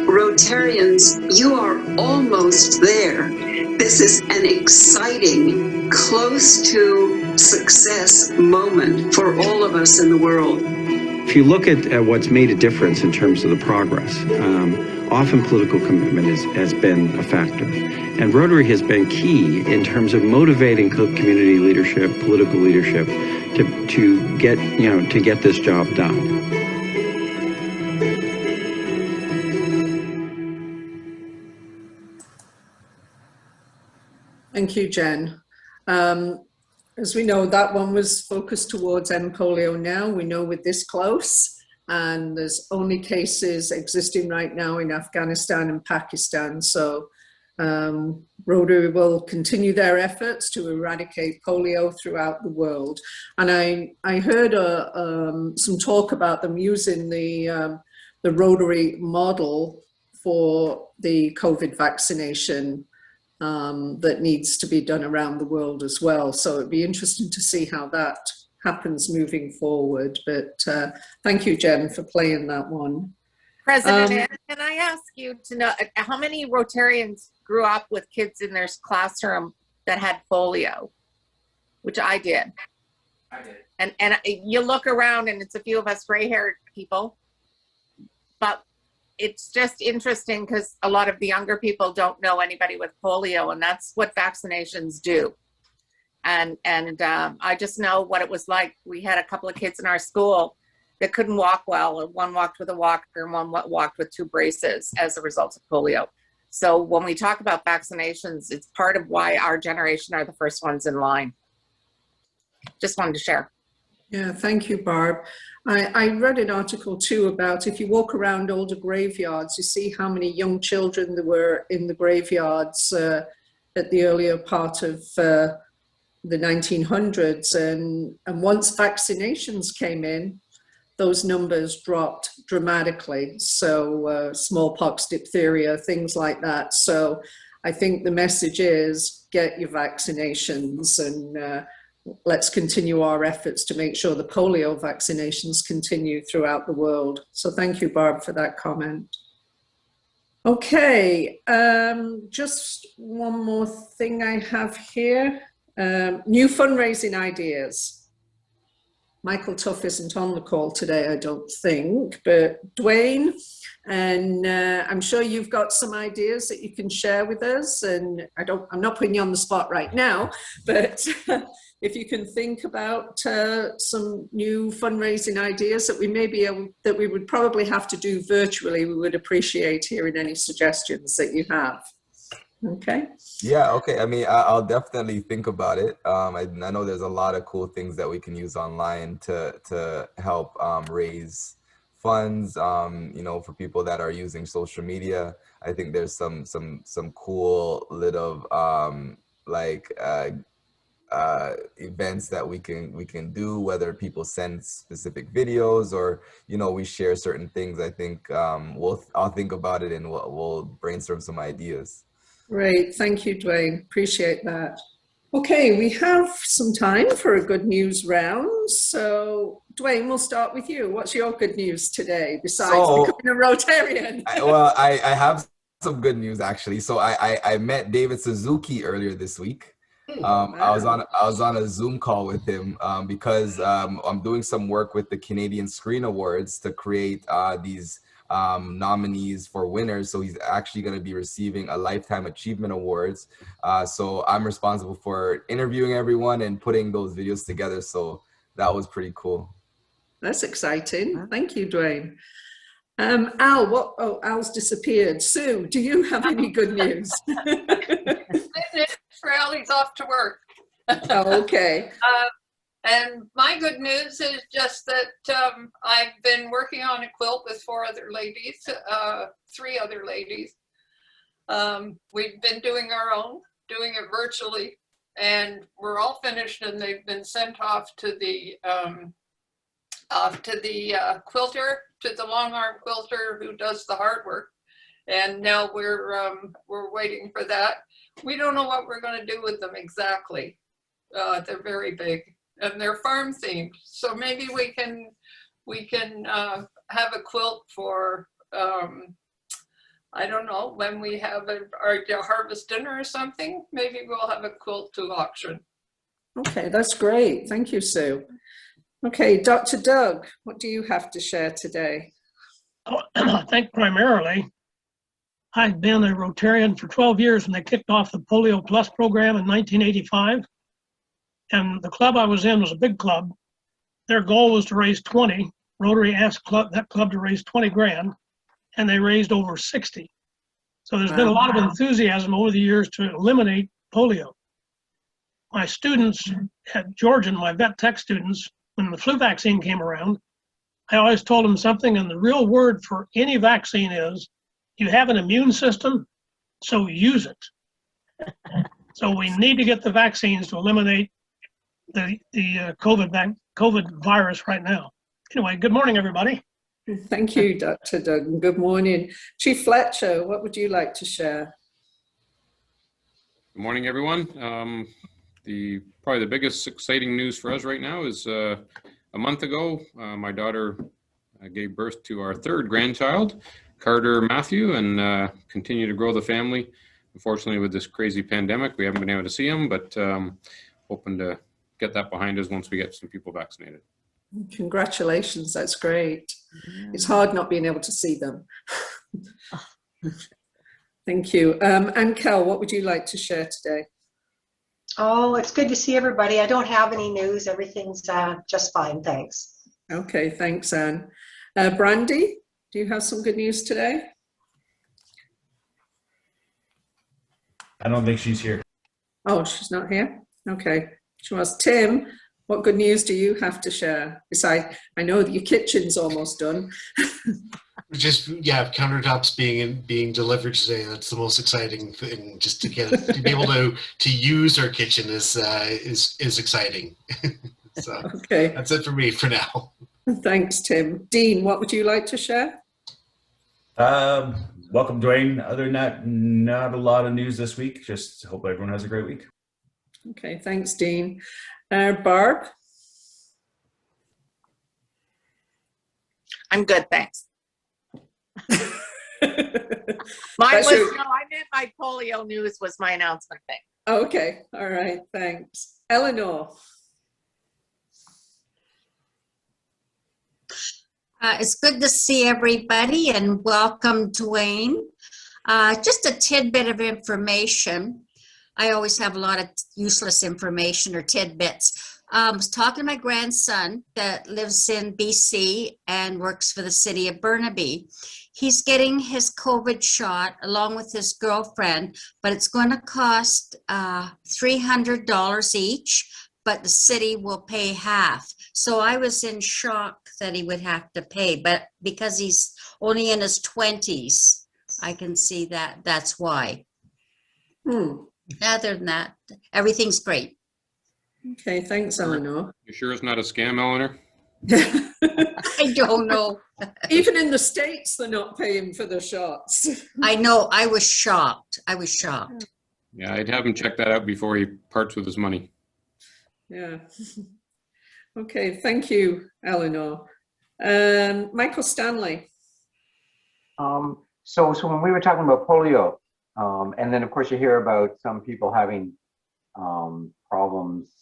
Rotarians, you are almost there. This is an exciting, close to success moment for all of us in the world. If you look at what's made a difference in terms of the progress, often political commitment has been a factor. And Rotary has been key in terms of motivating community leadership, political leadership, to get this job done. Thank you, Jen. As we know, that one was focused towards end polio now. We know we're this close, and there's only cases existing right now in Afghanistan and Pakistan. So Rotary will continue their efforts to eradicate polio throughout the world. And I heard some talk about them using the Rotary model for the COVID vaccination that needs to be done around the world as well. So it'd be interesting to see how that happens moving forward. But thank you, Jen, for playing that one. President Ann, can I ask you to know how many Rotarians grew up with kids in their classroom that had polio, which I did. And you look around and it's a few of us gray-haired people, but it's just interesting because a lot of the younger people don't know anybody with polio, and that's what vaccinations do. And I just know what it was like. We had a couple of kids in our school that couldn't walk well, and one walked with a walker and one walked with 2 braces as a result of polio. So when we talk about vaccinations, it's part of why our generation are the first ones in line. Just wanted to share. Yeah, thank you, Barb. I read an article too about if you walk around older graveyards, you see how many young children there were in the graveyards at the earlier part of the 1900s. And once vaccinations came in, those numbers dropped dramatically. So smallpox, diphtheria, things like that. So I think the message is get your vaccinations, and let's continue our efforts to make sure the polio vaccinations continue throughout the world. So thank you, Barb, for that comment. Okay, just one more thing I have here. New fundraising ideas. Michael Tuff isn't on the call today, I don't think, but Dwayne, and I'm sure you've got some ideas that you can share with us. And I'm not putting you on the spot right now, but if you can think about some new fundraising ideas that we would probably have to do virtually, we would appreciate hearing any suggestions that you have. Okay. Yeah, okay. I mean, I'll definitely think about it. I know there's a lot of cool things that we can use online to help raise funds, for people that are using social media. I think there's some cool little events that we can do, whether people send specific videos or we share certain things. I think I'll think about it and we'll brainstorm some ideas. Great, thank you, Dwayne. Appreciate that. Okay, we have some time for a good news round. So, Dwayne, we'll start with you. What's your good news today besides becoming a Rotarian? I have some good news actually. So I met David Suzuki earlier this week. I was on a Zoom call with him because I'm doing some work with the Canadian Screen Awards to create these nominees for winners. So he's actually going to be receiving a Lifetime Achievement Awards. So I'm responsible for interviewing everyone and putting those videos together. So that was pretty cool. That's exciting. Thank you, Dwayne. Al, Al's disappeared. Sue, do you have any good news? He's off to work. Oh, okay. And my good news is just that I've been working on a quilt with 4 other ladies, 3 other ladies. We've been doing our own, doing it virtually, and we're all finished, and they've been sent off to the quilter, to the long arm quilter who does the hard work. And now we're waiting for that. We don't know what we're going to do with them exactly. They're very big and they're farm themed. So maybe we can have a quilt for, I don't know, when we have our harvest dinner or something, maybe we'll have a quilt to auction. Okay, that's great. Thank you, Sue. Okay, Dr. Doug, what do you have to share today? I think primarily I'd been a Rotarian for 12 years when they kicked off the Polio Plus program in 1985. And the club I was in was a big club. Their goal was to raise 20. Rotary asked that club to raise 20 grand, and they raised over 60. So there's been a lot of enthusiasm over the years to eliminate polio. My students at Georgian, my vet tech students, when the flu vaccine came around, I always told them something, and the real word for any vaccine is, you have an immune system, so use it. So we need to get the vaccines to eliminate the COVID virus right now. Anyway, good morning, everybody. Thank you, Dr. Duggan. Good morning. Chief Fletcher, what would you like to share? Good morning, everyone. Probably the biggest exciting news for us right now is a month ago, my daughter gave birth to our third grandchild, Carter Matthew, and continue to grow the family. Unfortunately, with this crazy pandemic, we haven't been able to see him, but hoping to get that behind us once we get some people vaccinated. Congratulations, that's great. It's hard not being able to see them. Thank you. And Kel, what would you like to share today? Oh, it's good to see everybody. I don't have any news. Everything's just fine, thanks. Okay, thanks, Anne. Brandy, do you have some good news today? I don't think she's here. Oh, she's not here? Okay. She was. Tim, what good news do you have to share? Besides, I know that your kitchen's almost done. Just, yeah, countertops being delivered today. That's the most exciting thing. Just to get to be able to use our kitchen is exciting. So okay, that's it for me for now. Thanks, Tim. Dean, what would you like to share? Welcome, Dwayne. Other than that, not a lot of news this week. Just hope everyone has a great week. Okay, thanks, Dean. Barb? I'm good, thanks. I meant my polio news was my announcement thing. Okay, all right, thanks. Eleanor? It's good to see everybody and welcome, Dwayne. Just a tidbit of information. I always have a lot of useless information or tidbits. I was talking to my grandson that lives in BC and works for the city of Burnaby. He's getting his COVID shot along with his girlfriend, but it's going to cost $300 each, but the city will pay half. So I was in shock that he would have to pay, but because he's only in his 20s, I can see that that's why. Other than that, everything's great. Okay, thanks, Eleanor. You sure it's not a scam, Eleanor? I don't know. Even in the States, they're not paying for the shots. I know. I was shocked. I was shocked. Yeah, I'd have him check that out before he parts with his money. Yeah. Okay, thank you, Eleanor. Michael Stanley. So when we were talking about polio, and then of course you hear about some people having problems,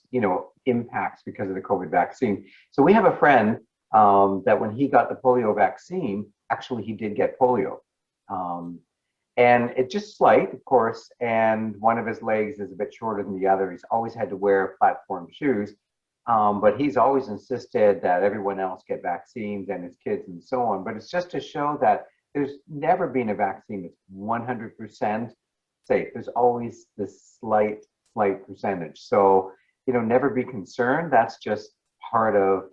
impacts because of the COVID vaccine. So we have a friend that when he got the polio vaccine, actually he did get polio. And it's just slight, of course, and one of his legs is a bit shorter than the other. He's always had to wear platform shoes, but he's always insisted that everyone else get vaccines and his kids and so on. But it's just to show that there's never been a vaccine that's 100% safe. There's always this slight percentage. So, never be concerned. That's just part of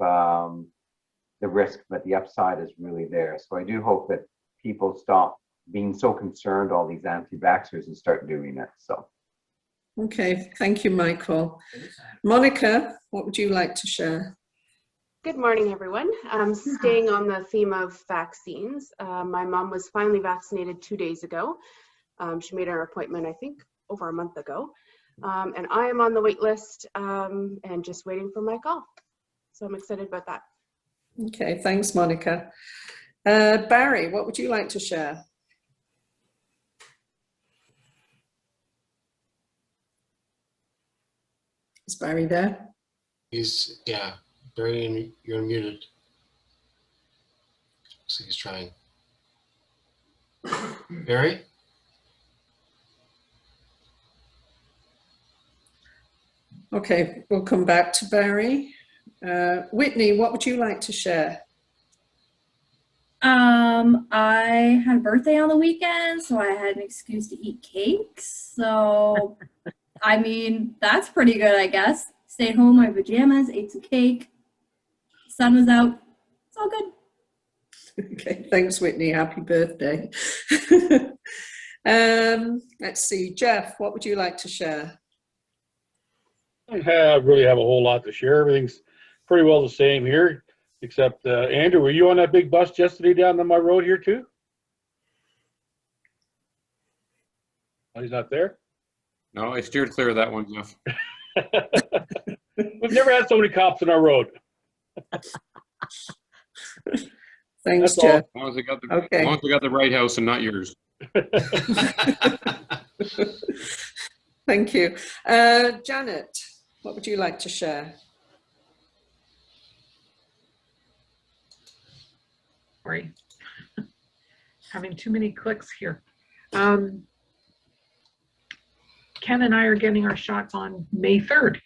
the risk, but the upside is really there. So I do hope that people stop being so concerned, all these anti-vaxxers, and start doing it. So. Okay, thank you, Michael. Monica, what would you like to share? Good morning, everyone. Staying on the theme of vaccines, my mom was finally vaccinated 2 days ago. She made her appointment, I think, over a month ago. And I am on the wait list and just waiting for my call. So I'm excited about that. Okay, thanks, Monica. Barry, what would you like to share? Is Barry there? Yeah, Barry, you're unmuted. So he's trying. Barry? Okay, we'll come back to Barry. Whitney, what would you like to share? I had a birthday on the weekend, so I had an excuse to eat cakes. So, I mean, that's pretty good, I guess. Stayed home in my pajamas, ate some cake. Sun was out. It's all good. Okay, thanks, Whitney. Happy birthday. Let's see, Jeff, what would you like to share? I really have a whole lot to share. Everything's pretty well the same here, except Andrew, were you on that big bus yesterday down on my road here too? Oh, he's not there? No, I steered clear of that one, Jeff. We've never had so many cops on our road. Thanks, That's all. Jeff. As long as they got the, Okay. as long as they got the right house and not yours. Thank you. Janet, what would you like to share? Sorry, having too many clicks here. Ken and I are getting our shots on May 3rd.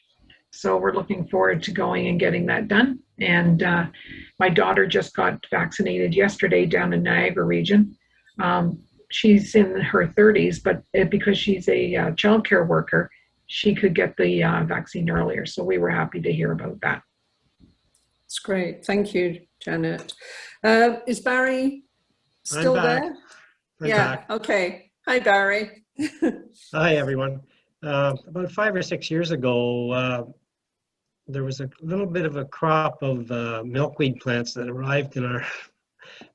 So we're looking forward to going and getting that done. And my daughter just got vaccinated yesterday down in Niagara region. She's in her 30s, but because she's a childcare worker, she could get the vaccine earlier. So we were happy to hear about that. It's great. Thank you, Janet. Is Barry still there? I'm Yeah, back. okay. Hi, Barry. Hi, everyone. About 5 or 6 years ago, there was a little bit of a crop of milkweed plants that arrived in our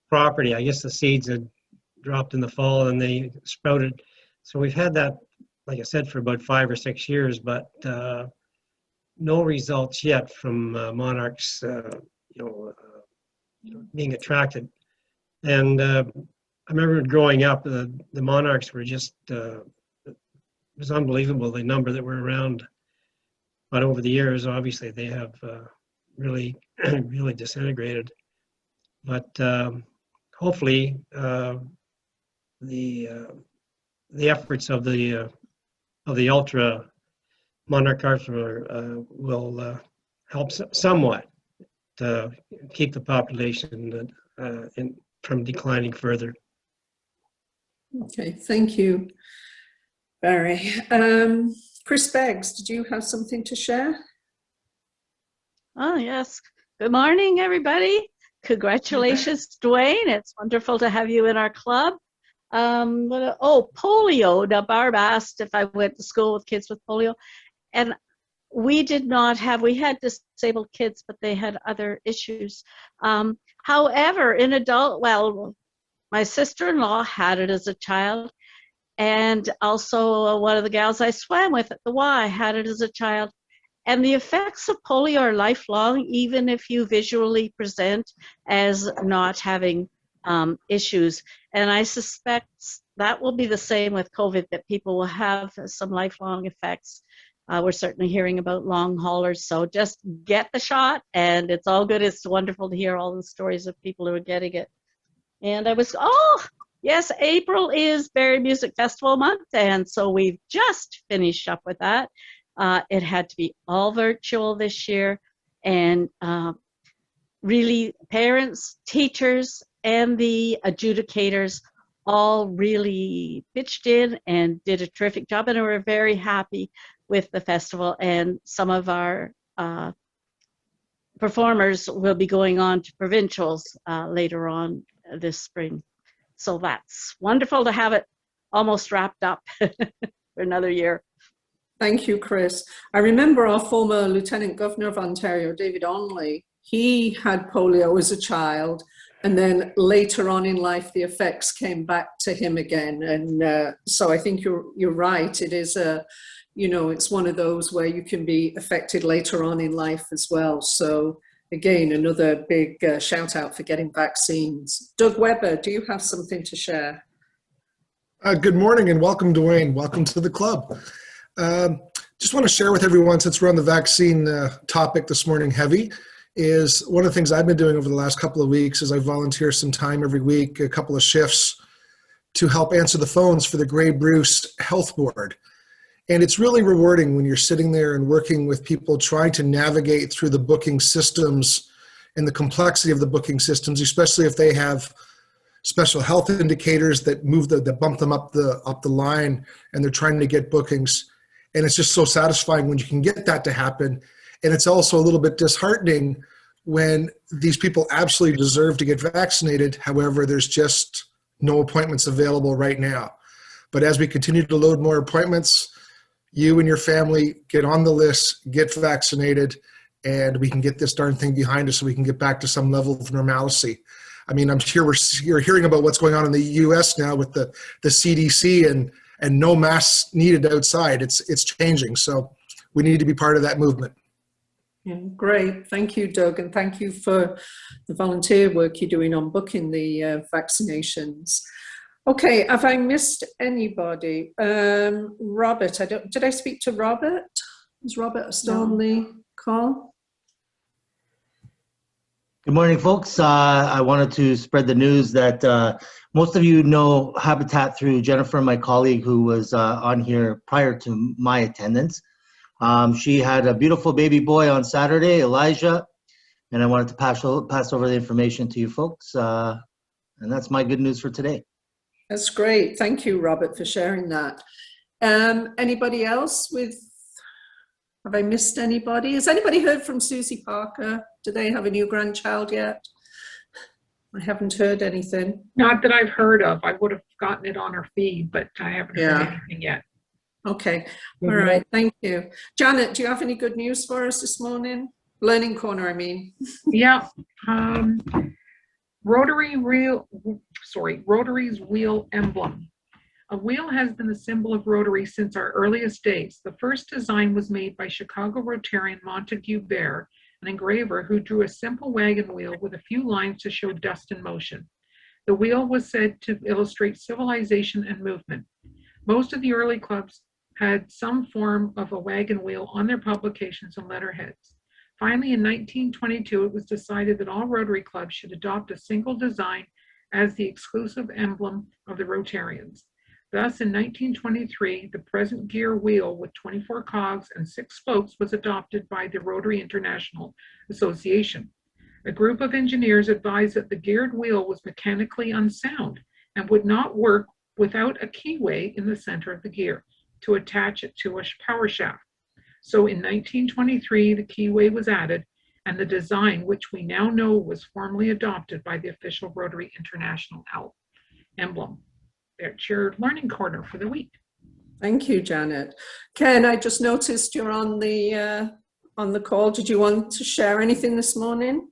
property. I guess the seeds had dropped in the fall and they sprouted. So we've had that, like I said, for about 5 or 6 years, but no results yet from monarchs, being attracted. And I remember growing up, the monarchs were just, it was unbelievable, the number that were around. But over the years, obviously, they have really, really disintegrated. But hopefully, the efforts of the Ultra, Monarch Ultra, will help somewhat to keep the population from declining further. Okay, thank you, Barry. Chris Beggs, did you have something to share? Oh, yes. Good morning, everybody. Congratulations, Dwayne. It's wonderful to have you in our club. Polio. Now, Barb asked if I went to school with kids with polio. And we did not have, we had disabled kids, but they had other issues. However, in my sister-in-law had it as a child. And also one of the gals I swam with at the Y had it as a child. And the effects of polio are lifelong, even if you visually present as not having issues. And I suspect that will be the same with COVID, that people will have some lifelong effects. We're certainly hearing about long haulers. So just get the shot and it's all good. It's wonderful to hear all the stories of people who are getting it. And yes, April is Barrie Music Festival month, and so we've just finished up with that. It had to be all virtual this year, and really parents, teachers, and the adjudicators all really pitched in and did a terrific job, and we're very happy with the festival. And some of our performers will be going on to provincials later on this spring. So that's wonderful to have it almost wrapped up for another year. Thank you, Chris. I remember our former Lieutenant Governor of Ontario, David Onley. He had polio as a child, and then later on in life, the effects came back to him again. And so I think you're right. It is it's one of those where you can be affected later on in life as well. So again, another big shout out for getting vaccines. Doug Weber, do you have something to share? Good morning and welcome, Dwayne. Welcome to the club. Just want to share with everyone, since we're on the vaccine topic this morning heavy, is one of the things I've been doing over the last couple of weeks is I volunteer some time every week, a couple of shifts, to help answer the phones for the Grey Bruce Health Board. And it's really rewarding when you're sitting there and working with people trying to navigate through the booking systems and the complexity of the booking systems, especially if they have special health indicators that that bump them up the line, and they're trying to get bookings. And it's just so satisfying when you can get that to happen. And it's also a little bit disheartening when these people absolutely deserve to get vaccinated. However, there's just no appointments available right now. But as we continue to load more appointments, you and your family get on the list, get vaccinated, and we can get this darn thing behind us so we can get back to some level of normalcy. I mean, I'm sure you're hearing about what's going on in the US now with the CDC and no masks needed outside. It's changing. So we need to be part of that movement. Yeah, great. Thank you, Doug. And thank you for the volunteer work you're doing on booking the vaccinations. Okay, have I missed anybody? Robert, did I speak to Robert? Is Robert still on the call? Good morning, folks. I wanted to spread the news that most of you know Habitat through Jennifer, my colleague, who was on here prior to my attendance. She had a beautiful baby boy on Saturday, Elijah, and I wanted to pass over the information to you folks. And that's my good news for today. That's great. Thank you, Robert, for sharing that. Anybody else have I missed anybody? Has anybody heard from Susie Parker? Do they have a new grandchild yet? I haven't heard anything. Not that I've heard of. I would have gotten it on her feed, but I haven't heard anything yet. Okay. All right. Thank you. Janet, do you have any good news for us this morning? Learning Corner, I mean. Yeah. Rotary's wheel emblem. A wheel has been the symbol of Rotary since our earliest days. The first design was made by Chicago Rotarian Montague Bear, an engraver who drew a simple wagon wheel with a few lines to show dust in motion. The wheel was said to illustrate civilization and movement. Most of the early clubs had some form of a wagon wheel on their publications and letterheads. Finally, in 1922, it was decided that all Rotary clubs should adopt a single design as the exclusive emblem of the Rotarians. Thus, in 1923, the present gear wheel with 24 cogs and 6 spokes was adopted by the Rotary International Association. A group of engineers advised that the geared wheel was mechanically unsound and would not work without a keyway in the center of the gear to attach it to a power shaft. So in 1923, the keyway was added, and the design, which we now know, was formally adopted by the official Rotary International emblem. That's your Learning Corner for the week. Thank you, Janet. Ken, I just noticed you're on the call. Did you want to share anything this morning?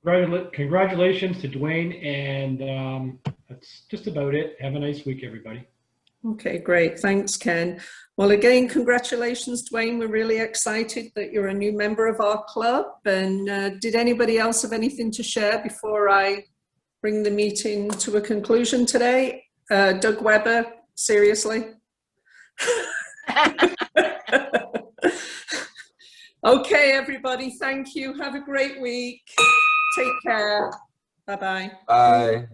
Congratulations to Dwayne, and that's just about it. Have a nice week, everybody. Okay, great. Thanks, Ken. Well, again, congratulations, Dwayne. We're really excited that you're a new member of our club. And did anybody else have anything to share before I bring the meeting to a conclusion today? Doug Weber, seriously? Okay, everybody, thank you. Have a great week. Take care. Bye-bye. Bye.